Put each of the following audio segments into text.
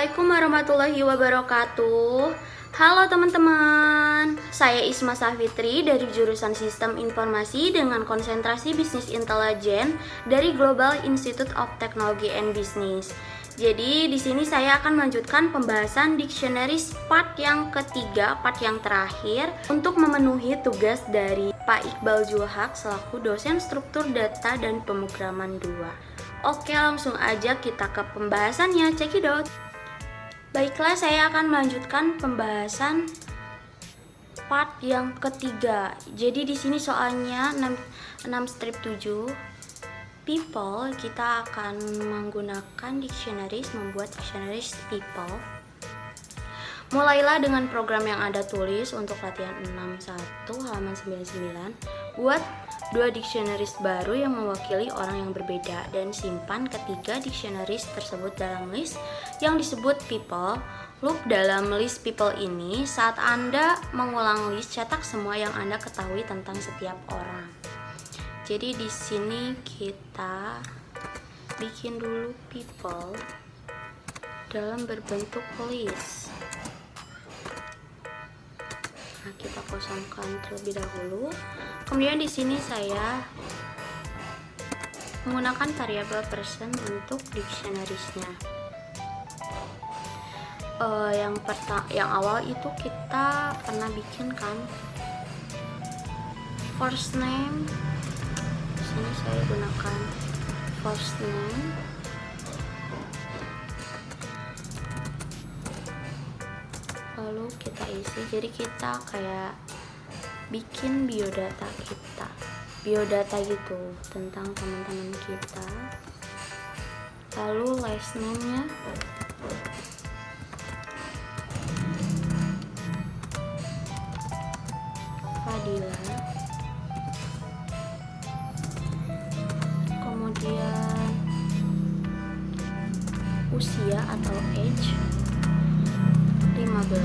Assalamualaikum warahmatullahi wabarakatuh. Halo teman-teman, saya Isma Safitri dari jurusan Sistem Informasi dengan konsentrasi Bisnis Intelijen dari Global Institute of Technology and Business. Jadi di sini saya akan melanjutkan pembahasan dictionaries part yang ketiga, part yang terakhir untuk memenuhi tugas dari Pak Iqbal Zulhaq selaku dosen struktur data dan pemrograman 2. Oke, langsung aja kita ke pembahasannya. Check it out. Baiklah, saya akan melanjutkan pembahasan part yang ketiga. Jadi di sini soalnya 6 strip 7 people, kita akan menggunakan dictionaries, membuat dictionaries people. Mulailah dengan program yang Anda tulis untuk latihan 61 halaman 99. Buat 2 dictionaries baru yang mewakili orang yang berbeda dan simpan ketiga dictionaries tersebut dalam list yang disebut people. Loop dalam list people ini, saat Anda mengulang list, cetak semua yang Anda ketahui tentang setiap orang. Jadi di sini kita bikin dulu people dalam berbentuk list. Nah, kita kosongkan terlebih dahulu. Kemudian di sini saya menggunakan variabel person untuk dictionaries-nya. Yang awal itu kita pernah bikin kan first name. Di sini saya gunakan first name. Lalu kita isi, jadi kita kayak bikin biodata kita, biodata gitu tentang teman-teman kita. Lalu last name-nya Fadila. Kemudian usia atau age 15.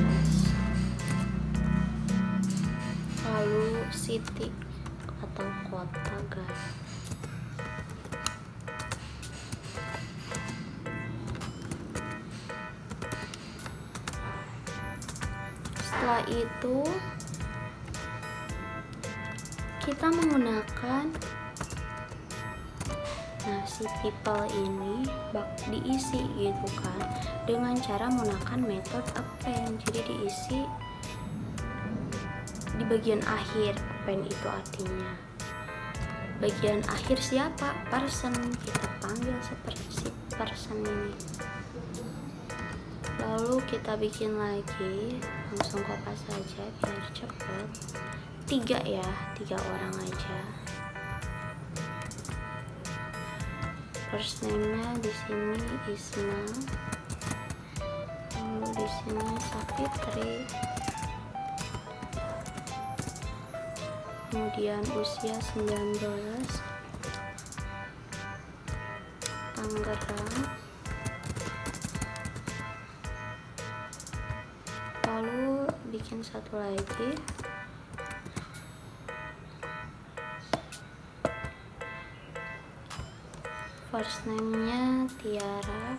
Lalu city atau kota, guys. Setelah itu kita menggunakan si people ini diisi gitu kan dengan cara menggunakan metode append. Jadi diisi di bagian akhir. Append itu artinya bagian akhir siapa? Person. Kita panggil seperti si person ini. Lalu kita bikin lagi, langsung kopas saja biar cepet. 3 ya, 3 orang aja. First name-nya di sini Isma. Lalu di sini Safitri. Kemudian usia 19. Tangerang. Lalu bikin satu lagi. First name-nya Tiara.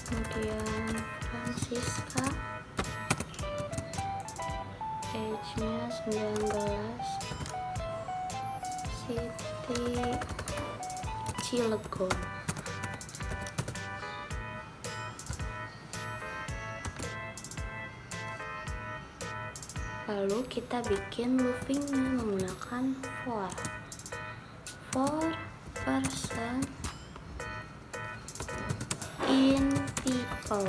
Kemudian Francisca. Age-nya 19. City Cilegon. Lalu kita bikin loopingnya menggunakan for person in people.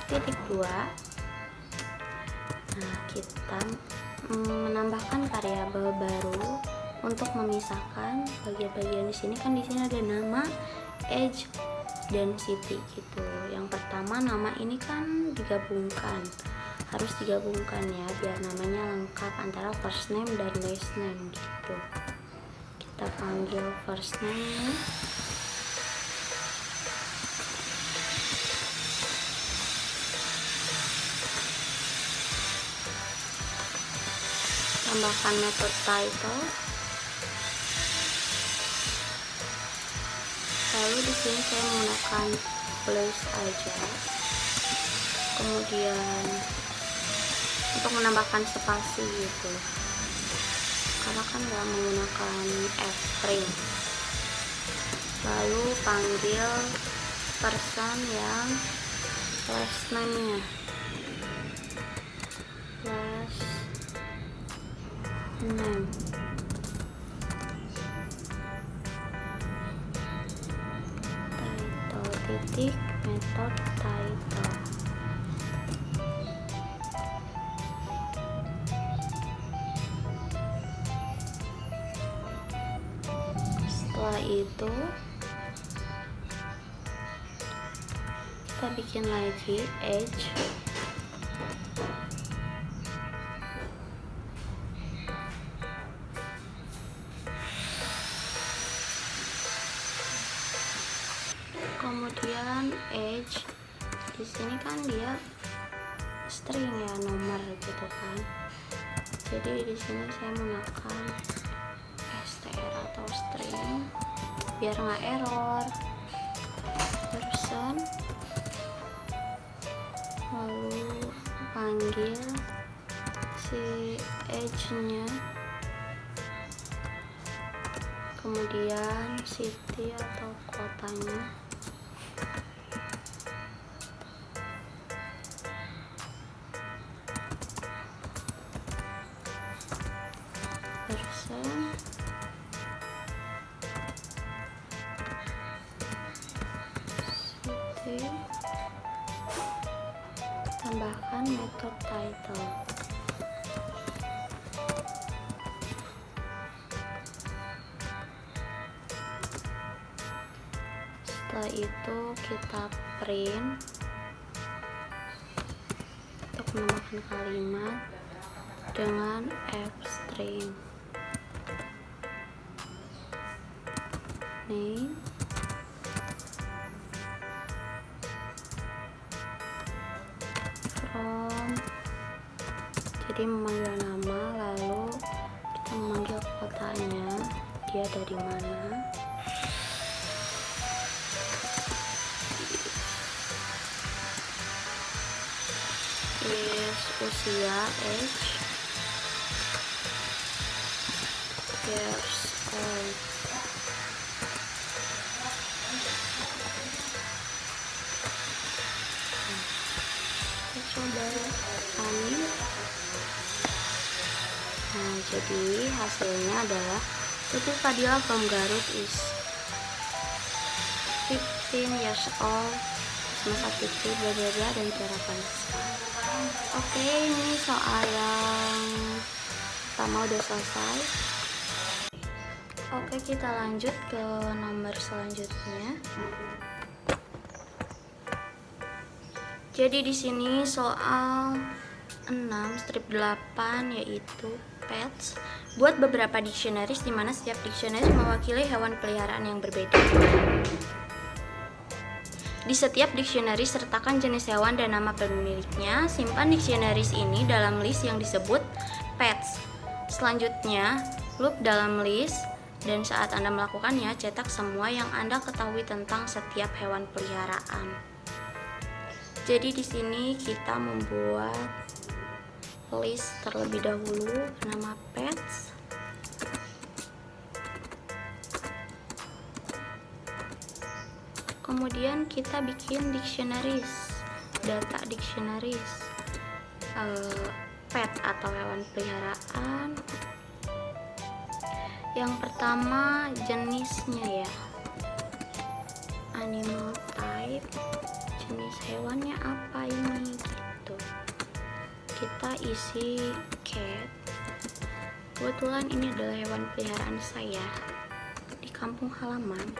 Titik 2. Nah, kita menambahkan variabel baru untuk memisahkan bagian-bagian di sini. Kan di sini ada nama, age, dan city gitu. Yang pertama nama ini kan digabungkan, harus digabungkan ya biar namanya lengkap antara first name dan last name gitu. Kita panggil first name. Tambahkan metode title. Lalu di sini saya menggunakan plus aja. Kemudian untuk menambahkan spasi gitu, karena kan nggak menggunakan F-string. Lalu panggil person yang last name-nya last name. Title titik method title. Setelah itu kita bikin lagi age. Kemudian age di sini kan dia string ya, nomor gitu kan. Jadi di sini saya menggunakan str atau string biar nggak error. Person, lalu panggil si age-nya, kemudian city atau kotanya, person, city, tambahkan method title. Setelah itu kita print untuk menambahkan kalimat dengan F-string. Name, from, jadi memanggil nama, lalu kita memanggil kotanya, dia dari mana. Is usia, age, years old. Kita coba running. Nah, jadi hasilnya adalah Tutu Fadila from Garut is 15 years old, masa Fitri, bla bla bla, dan cara Vanessa. Oke, ini soal yang pertama udah selesai. Oke, kita lanjut ke nomor selanjutnya. Jadi di sini soal 6 strip 8 yaitu pets. Buat beberapa dictionaries di mana setiap dictionary mewakili hewan peliharaan yang berbeda. Di setiap dictionary sertakan jenis hewan dan nama pemiliknya. Simpan dictionaries ini dalam list yang disebut pets. Selanjutnya, loop dalam list, dan saat Anda melakukannya, cetak semua yang Anda ketahui tentang setiap hewan peliharaan. Jadi di sini kita membuat list terlebih dahulu nama pets. Kemudian kita bikin dictionaries, data dictionaries, pet atau hewan peliharaan. Yang pertama jenisnya ya, animal type, jenis hewannya apa ini gitu. Kita isi cat. Kebetulan ini adalah hewan peliharaan saya di kampung halaman.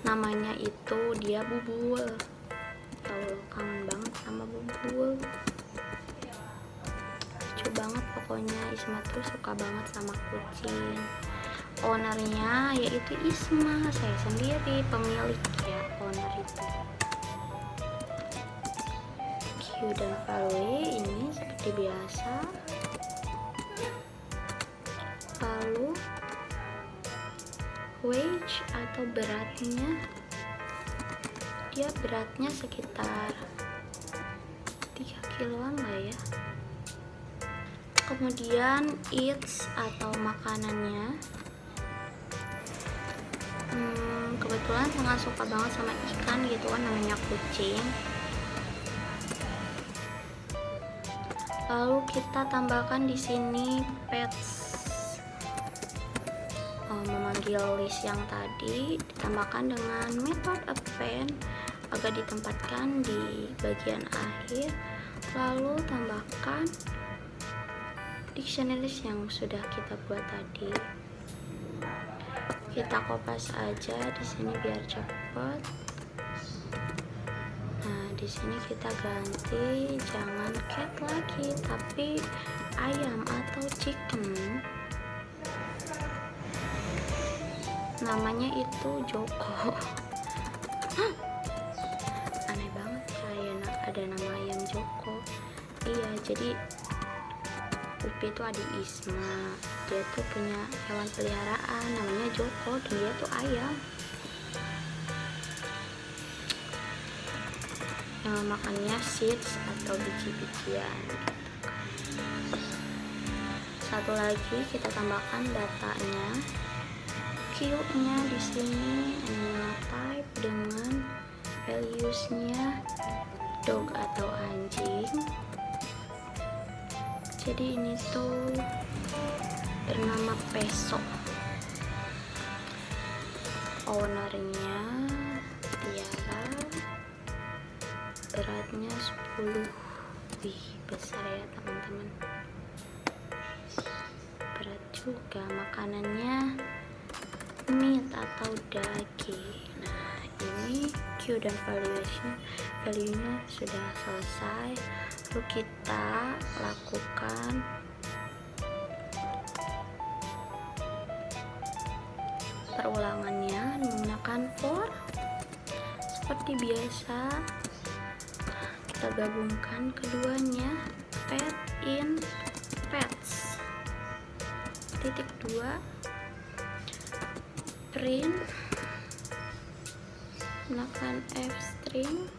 Namanya itu dia Bubul. Tahu, kangen banget sama Bubul. Lucu banget pokoknya. Isma tuh suka banget sama kucing. Ownernya yaitu Isma, saya sendiri pemilik ya owner itu. Q dan value ini seperti biasa. Lalu weight atau beratnya, dia beratnya sekitar 3 kiloan lah ya. Kemudian eats atau makanannya, kebetulan sangat suka banget sama ikan gitu kan, namanya kucing. Lalu kita tambahkan di sini pets, memanggil list yang tadi ditambahkan dengan method append agar ditempatkan di bagian akhir. Lalu tambahkan dictionaries yang sudah kita buat tadi. Kita kopas aja di sini biar cepat. Nah, di sini kita ganti, jangan cat lagi, tapi ayam atau chicken. Namanya itu Joko. Aneh banget kayak ada nama ayam Joko. Iya, jadi Upi itu adik Isma. Dia tuh punya hewan peliharaan namanya Joko, dan dia tuh ayam. Makannya seeds atau biji-bijian. Satu lagi kita tambahkan datanya. Q-nya di sini animal type dengan values-nya dog atau anjing. Jadi ini tuh bernama Peso. Ownernya Tiara. Beratnya 10. Wih, besar ya teman-teman. Berat juga. Makanannya meat atau daging. Nah, ini Q dan value-nya sudah selesai. Lalu kita lakukan perulangannya menggunakan for. Seperti biasa, kita gabungkan keduanya, pet in pets. Titik 2 print, gunakan F string,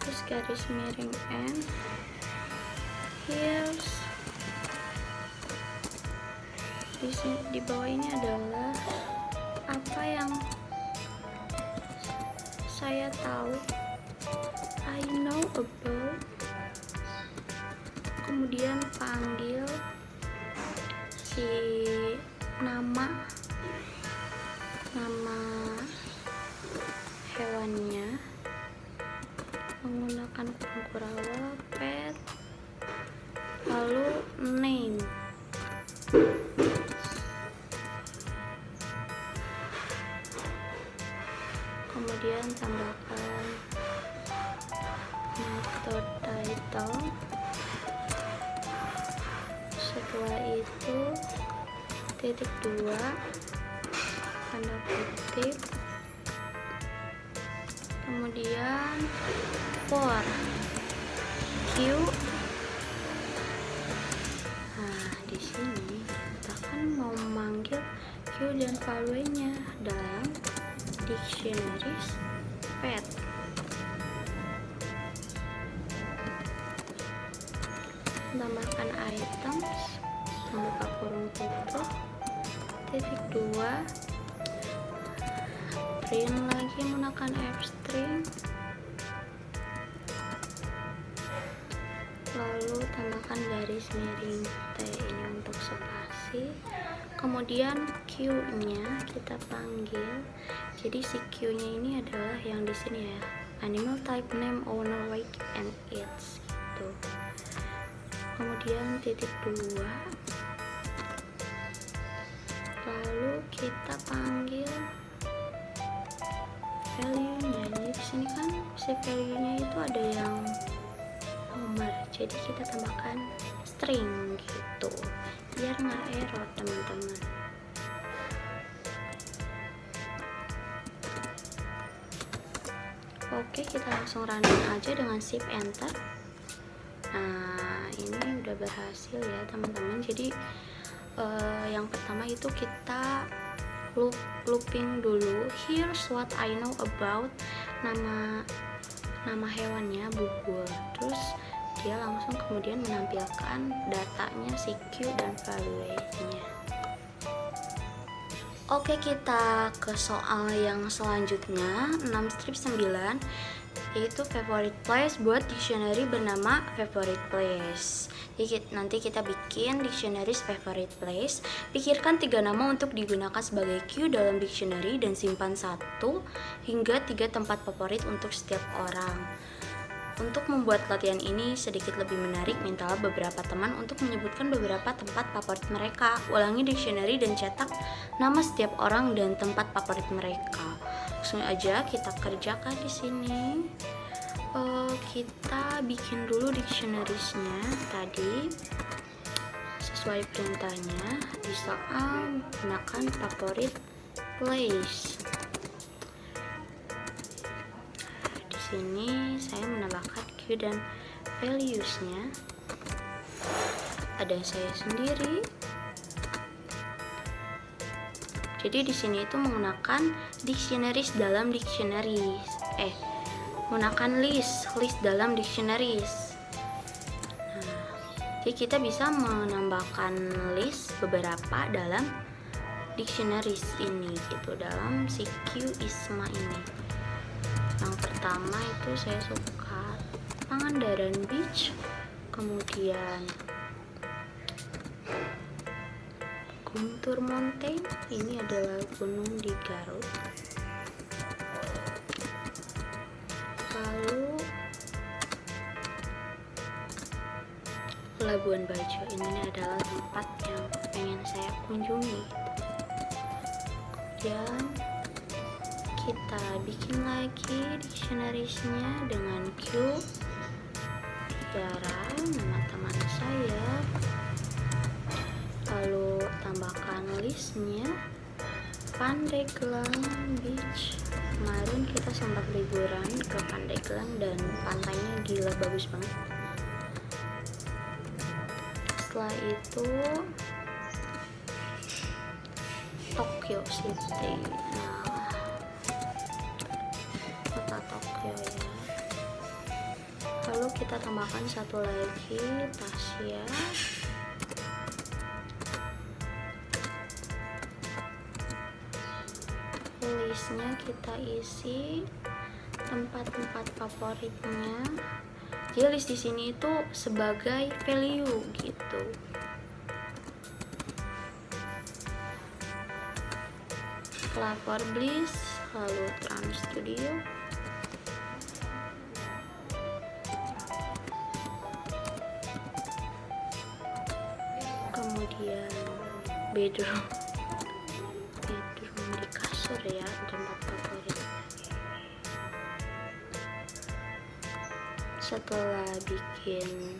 terus garis miring N. Here's di bawah ini adalah apa yang saya tahu, I know about. Kemudian panggil si nama hewannya menggunakan pengkurawa pet, lalu name. Kemudian tambahkan method title. Setelah itu titik 2 tanda kutip, kemudian for Q. Nah, di sini kita kan mau memanggil Q dan value-nya dalam dictionaries pet. Tambahkan items, membuka kurung tutup, titik 2 print lagi menggunakan F string, lalu tambahkan garis miring T ini untuk spasi. Kemudian Q nya kita panggil, jadi si Q nya ini adalah yang di sini ya, animal type name owner weight and age gitu. Kemudian titik 2, lalu kita panggil value-nya. Jadi di sini kan si value-nya itu ada yang nomor, jadi kita tambahkan string gitu biar nggak error teman-teman. Oke, kita langsung running aja dengan shift enter. Nah, ini udah berhasil ya teman-teman. Jadi Yang pertama itu kita looping dulu. Here's what I know about nama hewannya bubur. Terus dia langsung kemudian menampilkan datanya, CQ dan value-nya. Oke, kita ke soal yang selanjutnya, 6 strip 9, yaitu favorite place buat dictionary bernama favorite place. Jadi nanti kita bikin dictionaries favorite place. Pikirkan 3 nama untuk digunakan sebagai Q dalam dictionary dan simpan 1 hingga 3 tempat favorit untuk setiap orang. Untuk membuat latihan ini sedikit lebih menarik, mintalah beberapa teman untuk menyebutkan beberapa tempat favorit mereka. Ulangi dictionary dan cetak nama setiap orang dan tempat favorit mereka. Langsung aja kita kerjakan di sini. Kita bikin dulu dictionaries-nya tadi sesuai perintahnya di soal gunakan favorite place. Di sini saya menambahkan Q dan values-nya. Ada saya sendiri. Jadi di sini itu menggunakan dictionaries dalam dictionaries. Menggunakan list dalam dictionaries. Jadi kita bisa menambahkan list beberapa dalam dictionaries ini gitu, dalam CQ ISMA ini. Yang pertama itu saya suka Pangandaran Beach, kemudian Guntur Mountain, ini adalah gunung di Garut. Lalu Labuan Bajo, ini adalah tempat yang pengen saya kunjungi. Kemudian kita bikin lagi dictionaries-nya dengan Q, Tiara, nama teman saya. Lalu tambahkan listnya Pandeglang Beach. Kemarin kita sempat liburan ke Pandeglang dan pantainya gila bagus banget. Setelah itu Tokyo City. Kota Tokyo ya. Lalu kita tambahkan satu lagi Tasya. Listnya kita isi tempat-tempat favoritnya. Jadi list di sini itu sebagai value gitu. Flavor Bliss, lalu Trans Studio, kemudian bedroom di kasur ya, tempat favorit. Setelah bikin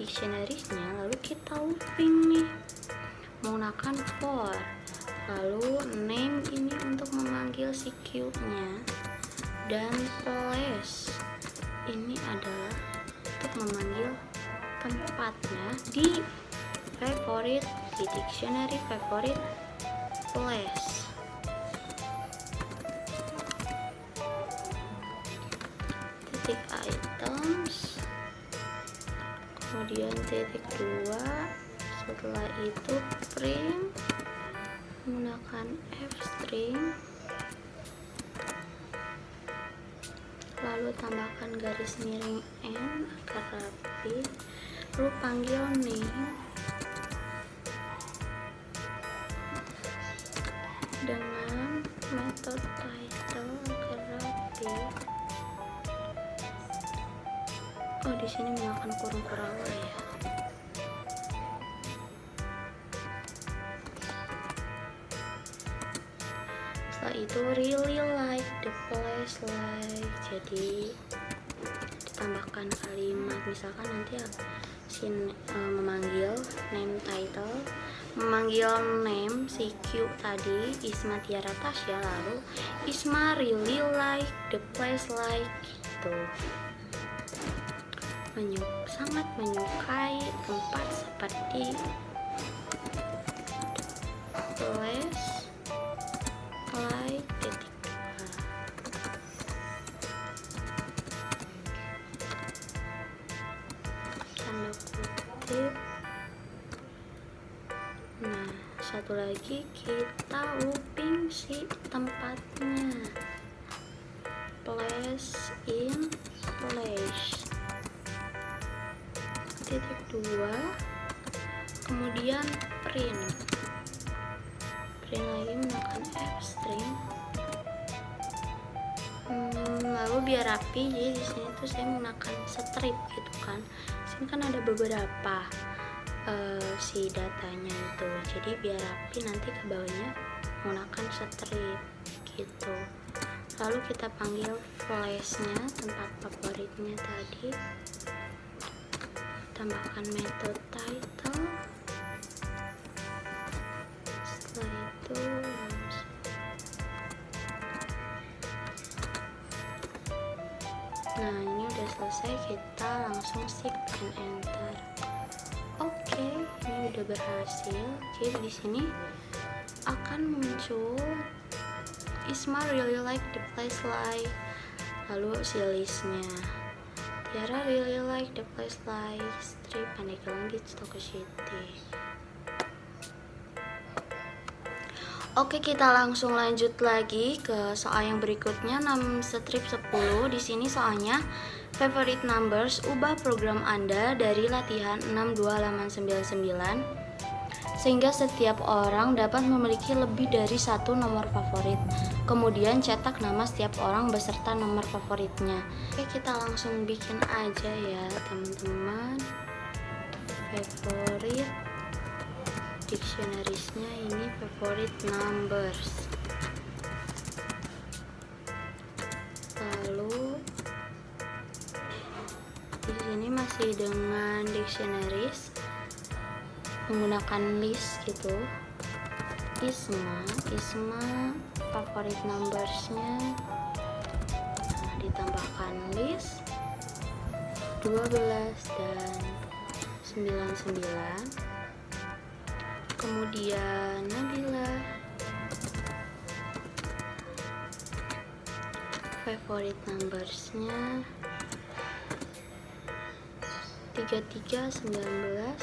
dictionaries-nya, lalu kita looping nih menggunakan for. Lalu name ini untuk memanggil si Q-nya, dan place ini adalah untuk memanggil tempatnya di favorite, di dictionary favorite place. Titik items, kemudian titik 2, setelah itu print menggunakan f-string, lalu tambahkan garis miring n agar rapi, lalu panggil name dengan metode title agar rapi. Oh, di sini menggunakan kurung kurawa ya. Setelah itu really like the place like, jadi ditambahkan kalimat, misalkan nanti memanggil name title, memanggil name si Q tadi Isma Tiara Tasya, lalu Isma really like the place like gitu, sangat menyukai tempat seperti slash like titik 2 tanda kutip. Nah, satu lagi kita looping si tempatnya, place in place titik 2, kemudian print lagi menggunakan f-string. Lalu biar rapi, jadi di sini tuh saya menggunakan strip gitu kan. Sini kan ada beberapa si datanya itu, jadi biar rapi nanti ke bawahnya menggunakan strip gitu. Lalu kita panggil flashnya, tempat favoritnya tadi, tambahkan metode title. Setelah itu nah ini udah selesai, kita langsung shift and enter. Oke, ini udah berhasil. Jadi di sini akan muncul Isma really like the place like, lalu si listnya Tiara really like the place like strip Pandeglang di Toko City. Oke, kita langsung lanjut lagi ke soal yang berikutnya, 6 strip 10. Di sini soalnya favorite numbers, ubah program Anda dari latihan 62 halaman 99 sehingga setiap orang dapat memiliki lebih dari satu nomor favorit. Kemudian cetak nama setiap orang beserta nomor favoritnya. Oke, kita langsung bikin aja ya teman-teman. Favorite dictionaries-nya ini favorite numbers. Lalu di sini masih dengan dictionaries menggunakan list gitu. Isma favorite numbers-nya, nah, ditambahkan list 12 dan 99. Kemudian Nabila favorite numbers-nya 33, 19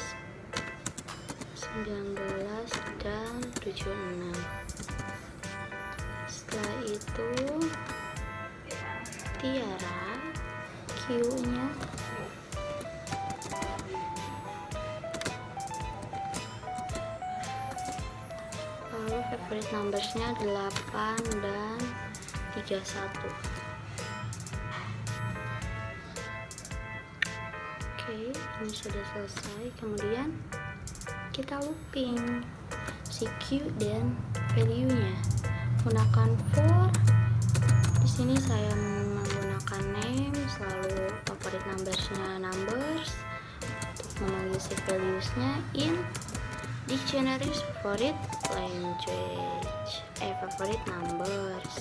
dan 76. Setelah itu Tiara Q-nya lalu favorite numbers-nya 8 dan 31. Oke, ini sudah selesai. Kemudian kita looping si Q dan value-nya menggunakan for. Di sini saya menggunakan name, selalu favorite numbers-nya numbers. Untuk memanggil si values-nya in dictionaries favorite language, favorite numbers.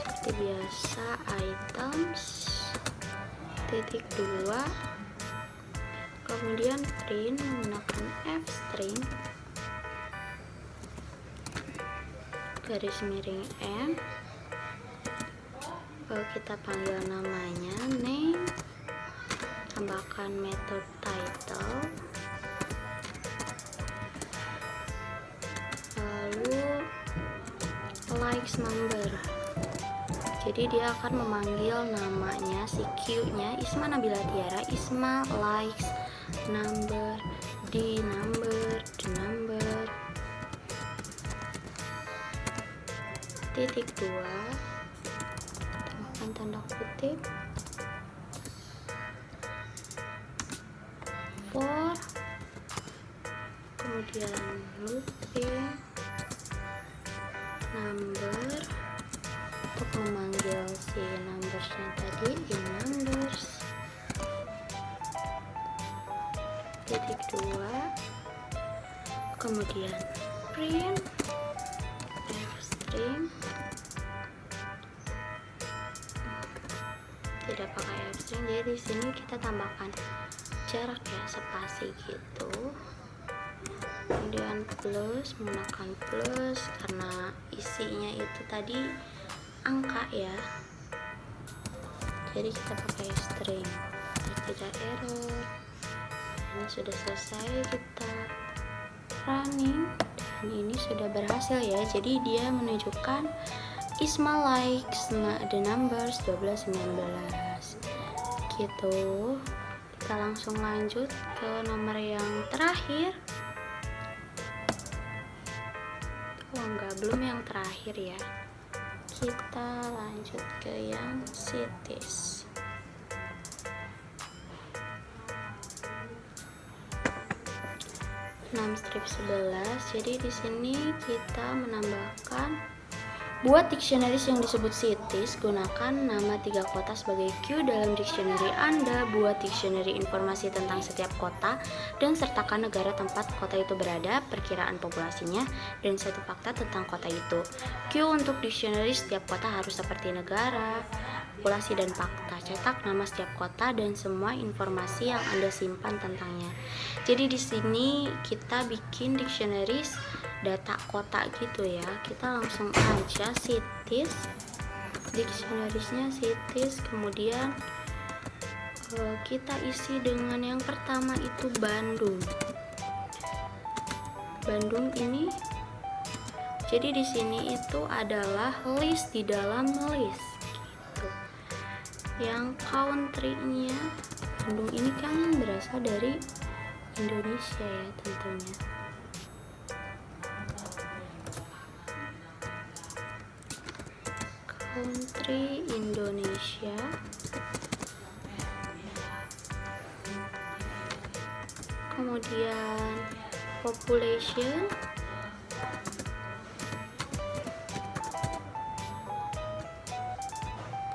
Seperti biasa items titik 2, kemudian print menggunakan f-string garis miring n, lalu kita panggil namanya name, tambahkan metode title, lalu likes number. Jadi dia akan memanggil namanya si Q-nya Isma Nabila Tiara, Isma likes number, the number titik 2, tambahkan tanda kutip for, kemudian looping number untuk memanggil si numbersnya tadi in numbers titik 2, kemudian print f-string, tidak pakai f-string, jadi di sini kita tambahkan jarak ya, spasi gitu. kemudian plus, menggunakan plus karena isinya itu tadi angka ya, jadi kita pakai string agar tidak error. Ini sudah selesai, kita running dan ini sudah berhasil ya. Jadi dia menunjukkan Isma likes the numbers 12 19 gitu. Kita langsung lanjut ke nomor yang terakhir. Oh enggak, belum yang terakhir ya. Kita lanjut ke yang cities. Strip 11. Jadi di sini kita menambahkan buat dictionaries yang disebut cities, gunakan nama 3 kota sebagai Q dalam dictionary Anda. Buat dictionary informasi tentang setiap kota dan sertakan negara tempat kota itu berada, perkiraan populasinya, dan satu fakta tentang kota itu. Q untuk dictionary setiap kota harus seperti negara, populasi, dan fakta. Cetak nama setiap kota dan semua informasi yang Anda simpan tentangnya. Jadi di sini kita bikin dictionaries data kota gitu ya. Kita langsung aja cities, dictionariesnya cities, kemudian kita isi dengan yang pertama itu Bandung. Bandung ini, jadi di sini itu adalah list di dalam list gitu. Yang country-nya Bandung ini kan berasal dari Indonesia ya tentunya. Country Indonesia, kemudian population,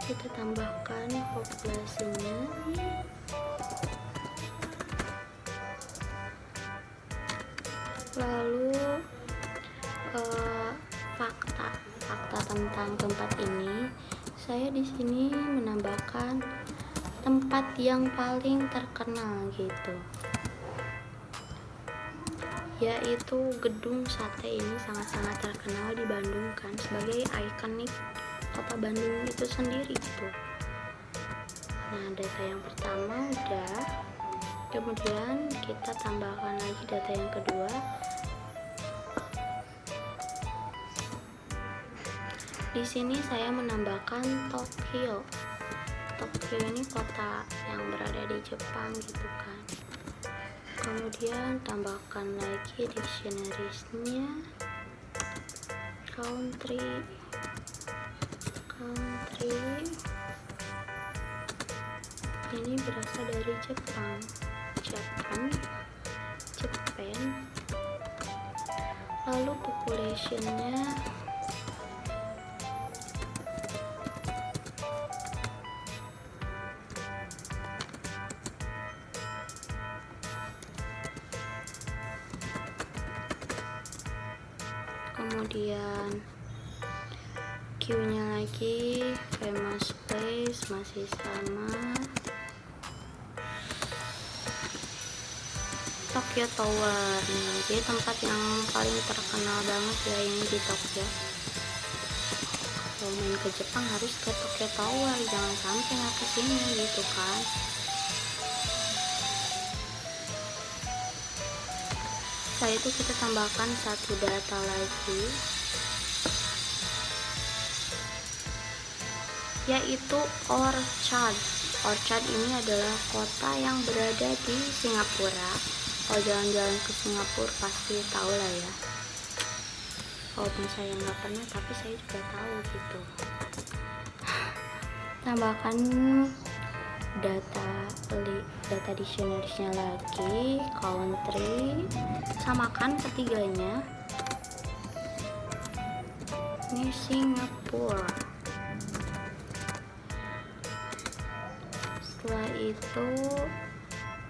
kita tambahkan populasinya, lalu fakta tentang tempat ini. Saya di sini menambahkan tempat yang paling terkenal gitu, yaitu gedung sate. Ini sangat-sangat terkenal di Bandung kan, sebagai ikonik kota Bandung itu sendiri gitu. Nah, data yang pertama udah, kemudian kita tambahkan lagi data yang kedua. Di sini saya menambahkan Tokyo. Tokyo ini kota yang berada di Jepang gitu kan. Kemudian tambahkan lagi dictionaries-nya, country, ini berasal dari Jepang, Japan. Lalu population-nya kemudian Q-nya lagi, famous place masih sama, Tokyo Tower. Nah, jadi tempat yang paling terkenal banget ya ini di Tokyo. Kalau main ke Jepang harus ke Tokyo Tower, jangan sampai nggak kesini gitu kan. Setelah itu kita tambahkan satu data lagi, yaitu Orchard. Orchard ini adalah kota yang berada di Singapura. Kalau jalan-jalan ke Singapura pasti tahu lah ya. Walaupun saya nggak pernah, tapi saya juga tahu gitu. Tambahkan data dictionaries-nya lagi, country, samakan ketiganya. Ini Singapura. Setelah itu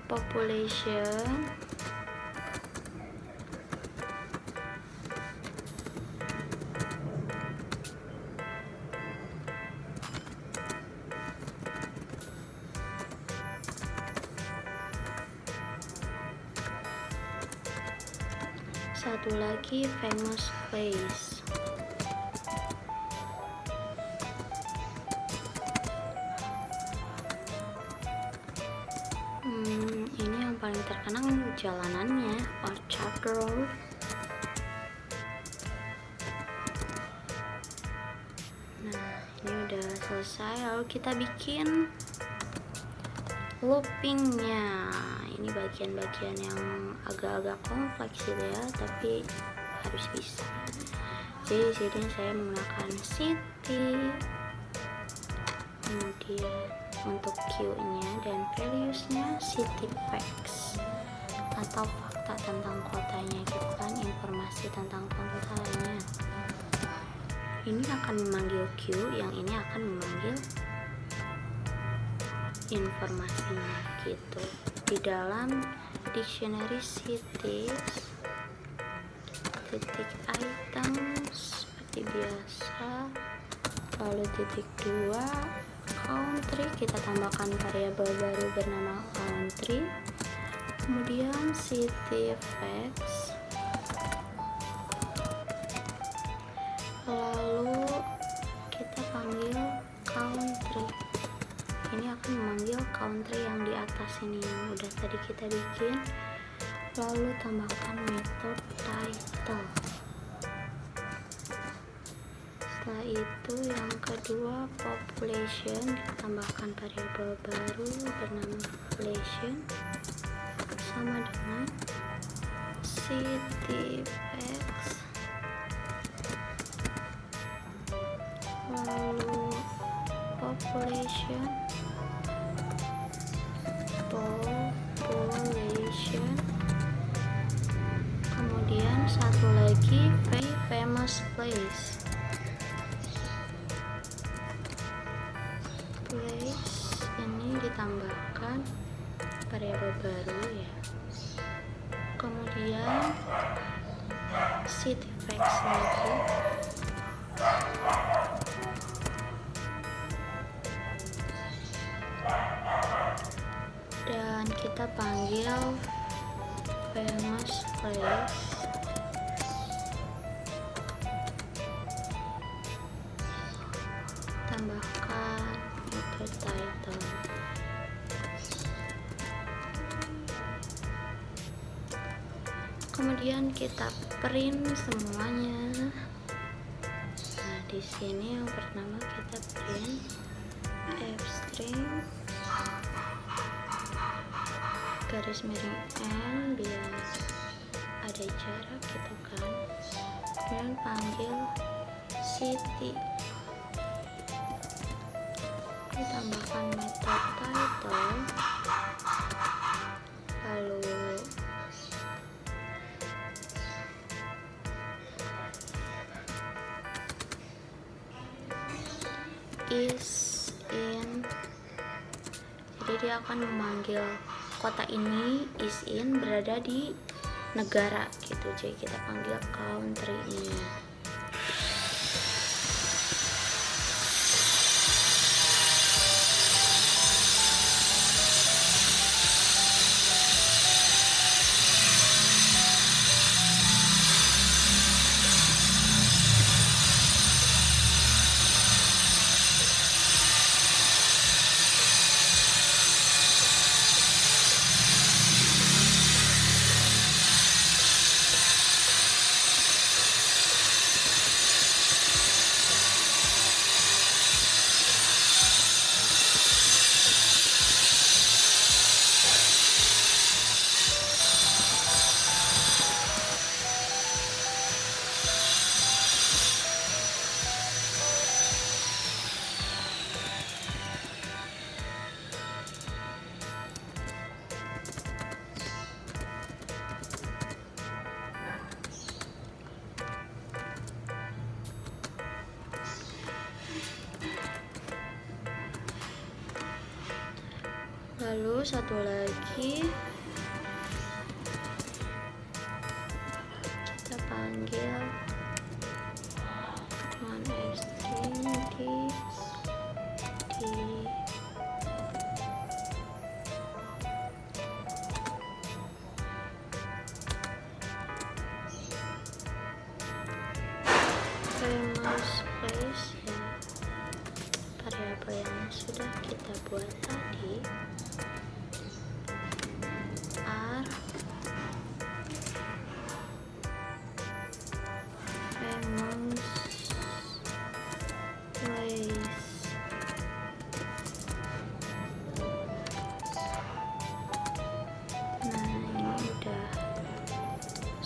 population, satu lagi famous place. Ini yang paling terkenal jalanannya, Orchard Road. Nah, ini udah selesai, lalu kita bikin loopingnya. Ini bagian-bagian yang agak-agak kompleks gitu ya, tapi harus bisa. Jadi di sini saya menggunakan city, kemudian untuk Q-nya dan values-nya city facts atau fakta tentang kotanya gitu kan, informasi tentang kotanya. Ini akan memanggil Q, yang ini akan memanggil informasinya gitu. Di dalam dictionary cities, titik items seperti biasa, lalu titik 2 country, kita tambahkan variabel baru bernama country, kemudian city facts, lalu kita panggil country. Ini akan memanggil country yang di atas ini yang udah tadi kita bikin, lalu tambahkan method title. Setelah itu yang kedua population, ditambahkan variabel baru bernama population sama dengan city facts, lalu population, kemudian satu lagi famous place. Ini ditambahkan variabel baru ya, kemudian city facts lagi, dan kita panggil famous place, tambahkan method title. Kemudian kita print semuanya. Nah, di sini yang pertama kita print f-string garis miring n biar ada jarak gitu kan. Kemudian panggil city, ditambahkan method title, lalu is in, jadi dia akan memanggil kota ini, is in berada di negara gitu, jadi kita panggil country ini. Lalu satu lagi kita panggil string famous place ya, variabel yang sudah kita buat tadi are famous place. Nah, ini udah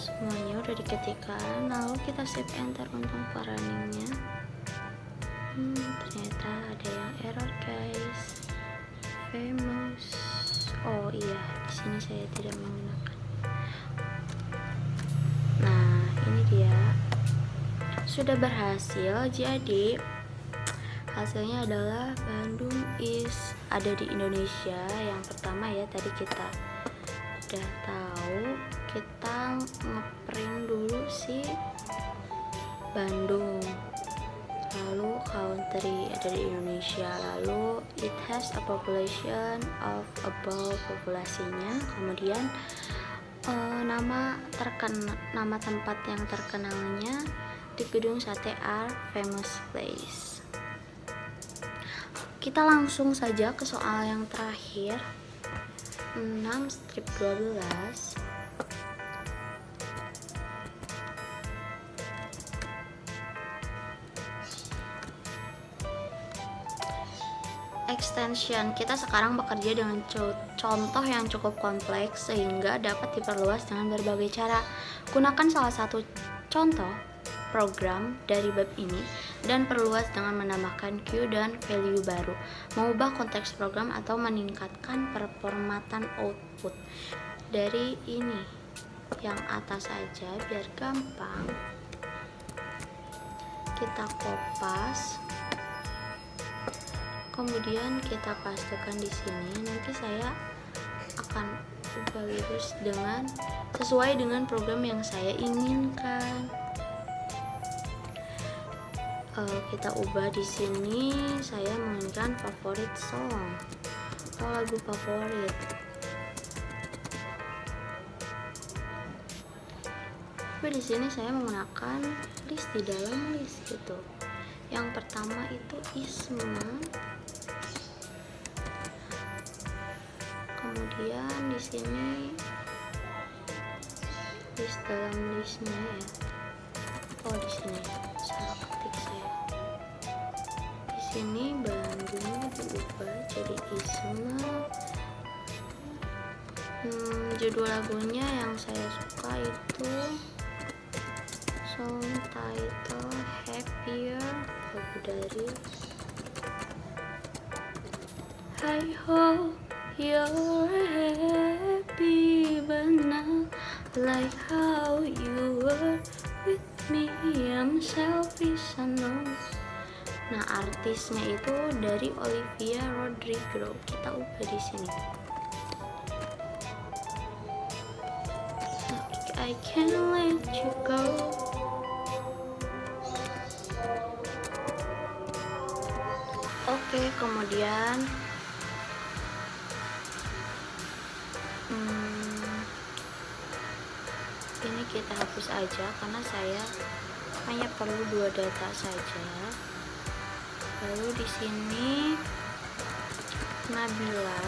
semuanya udah diketikkan, lalu kita save enter untuk runningnya. Ternyata ada yang error guys. Famous, oh iya, di sini saya tidak menggunakan. Nah, ini dia sudah berhasil. Jadi hasilnya adalah Bandung is ada di Indonesia. Yang pertama ya, tadi kita udah tahu, kita ngeprint dulu si Bandung, lalu country ada di Indonesia, lalu it has a population of about populasinya, kemudian nama tempat yang terkenalnya di Gedung Sate are famous place. Kita langsung saja ke soal yang terakhir, 6 strip 12. Extension, kita sekarang bekerja dengan contoh yang cukup kompleks sehingga dapat diperluas dengan berbagai cara. Gunakan salah satu contoh program dari bab ini dan perluas dengan menambahkan Q dan value baru, mengubah konteks program atau meningkatkan performatan output. Dari ini yang atas saja biar gampang, kita kopas, kemudian kita pastekan di sini. Nanti saya akan ubah virus dengan sesuai dengan program yang saya inginkan. Kita ubah di sini. Saya menginginkan favorit song atau lagu favorit. Tapi di sini saya menggunakan list di dalam list gitu. Yang pertama itu Isma. Kemudian di sini list dalam listnya ya. Oh, di sini salah ketik saya. Di sini Bandung diubah jadi Isma. Judul lagunya yang saya suka itu song title Happier, lagu dari I hope you're happy but not like how you were with me. I'm selfish I know. Nah, artisnya itu dari Olivia Rodrigo. Kita ubah di sini. I can't let you go. Oke, kemudian ini kita hapus aja karena saya hanya perlu 2 data saja. Lalu di sini Nabila,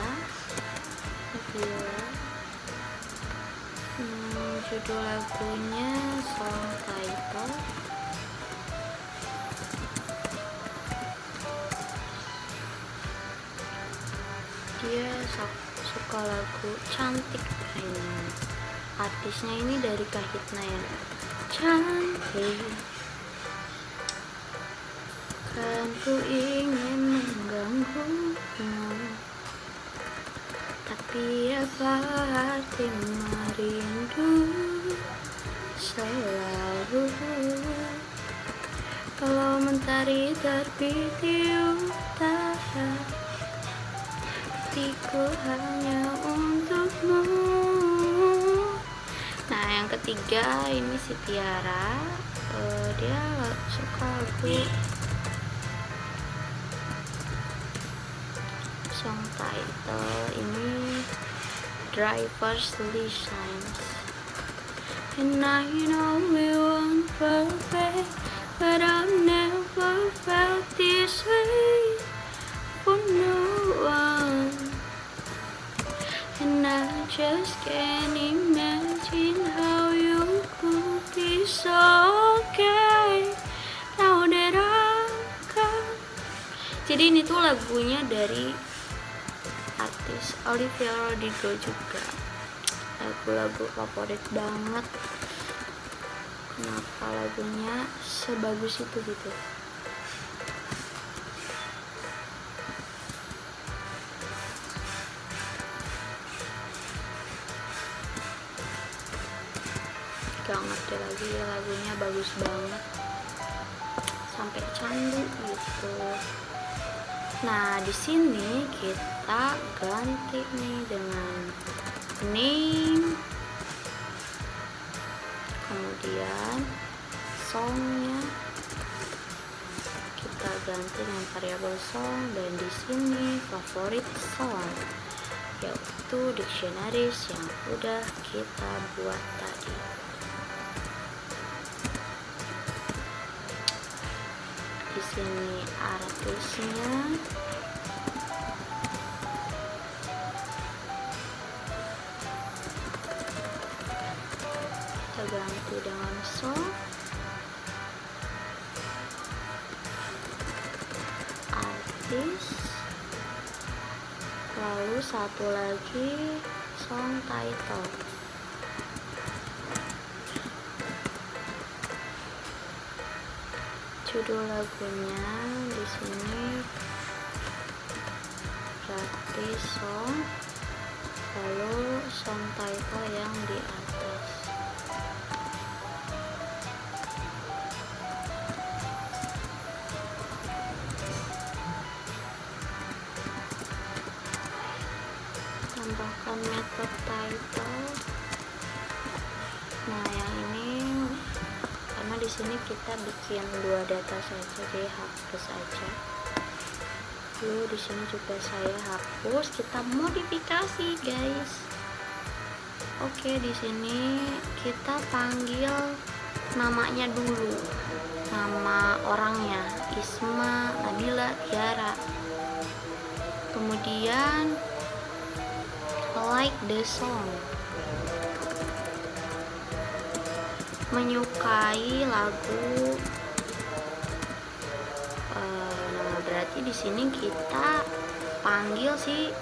judul lagunya song title dia suka lagu Cantik kayaknya. Artisnya ini dari Kahitna ya. Cantik kan ku ingin mengganggumu, tapi apa arti merindu selalu kalau mentari terbit di utara, hatiku hanya untukmu. Nah, yang ketiga ini si Tiara, dia suka lagu song title ini Driver's License. And I know we weren't perfect, but I'm just can't imagine how you could be so okay now that I'm gone. Jadi ini tuh lagunya dari artis Olivia Rodrigo juga. Lagu-lagu favorit banget. Kenapa lagunya sebagus itu gitu? Gak ngerti lagi ya, lagunya bagus banget sampai candu gitu. Nah di sini kita ganti nih dengan name, kemudian songnya kita ganti dengan variabel song, dan di sini favorit song yaitu dictionaries yang udah kita buat tadi. Di sini artisnya, kita ganti dengan song, artis, lalu satu lagi song title. Judul lagunya di sini berarti song, lalu song title yang di atas. Tambahkan method title. Nah yang ini karena di sini kita bikin 2 data saja, jadi hapus aja. Lalu di sini juga saya hapus, kita modifikasi guys. Oke, di sini kita panggil namanya dulu, nama orangnya Isma Nabila Tiara. Kemudian like the song, menyukai lagu. Nah berarti di sini kita panggil si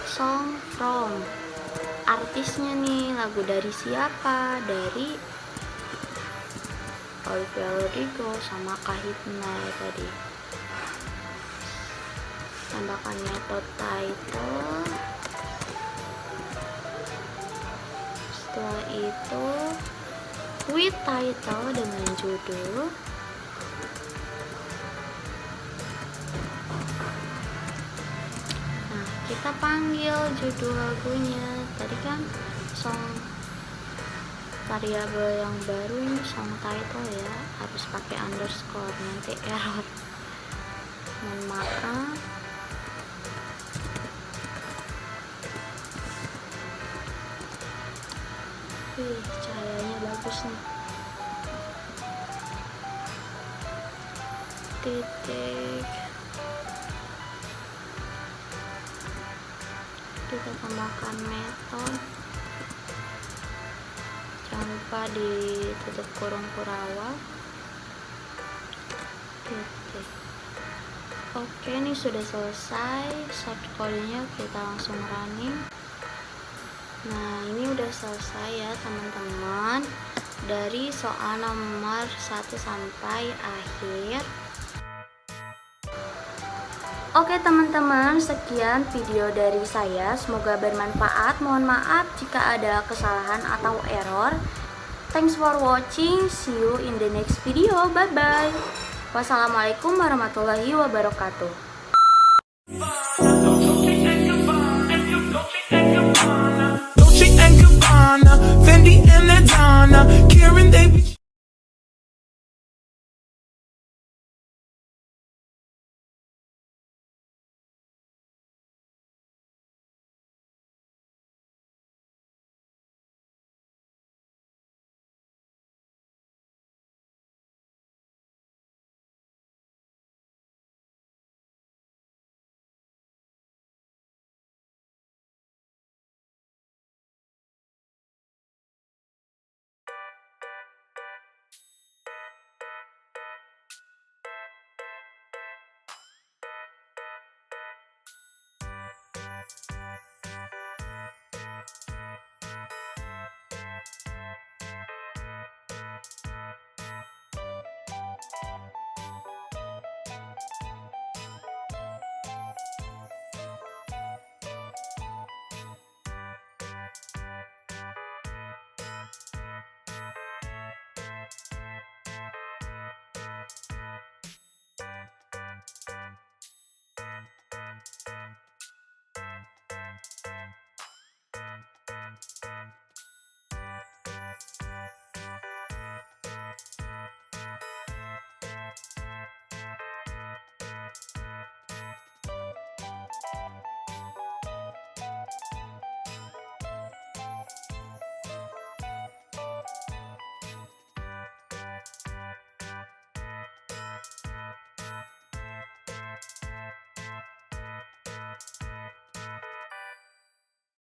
song from, artisnya nih, lagu dari siapa, dari Olivia Rodrigo sama Kahitna ya tadi. Tambahkan method title. Setelah itu with title dengan judul. Nah kita panggil judul lagunya. Tadi kan song variabel yang baru ini song title ya, harus pakai underscore, nanti error, mohon maaf. Wih, cahayanya bagus nih. Titik. Kita tambahkan method. Jangan lupa ditutup kurung kurawal. Titik. Oke, ini sudah selesai. Shortcode-nya kita langsung running. Nah ini udah selesai ya teman-teman, dari soal nomor 1 sampai akhir. Oke teman-teman, sekian video dari saya, semoga bermanfaat. Mohon maaf jika ada kesalahan atau error. Thanks for watching, see you in the next video, bye bye. Wassalamualaikum warahmatullahi wabarakatuh.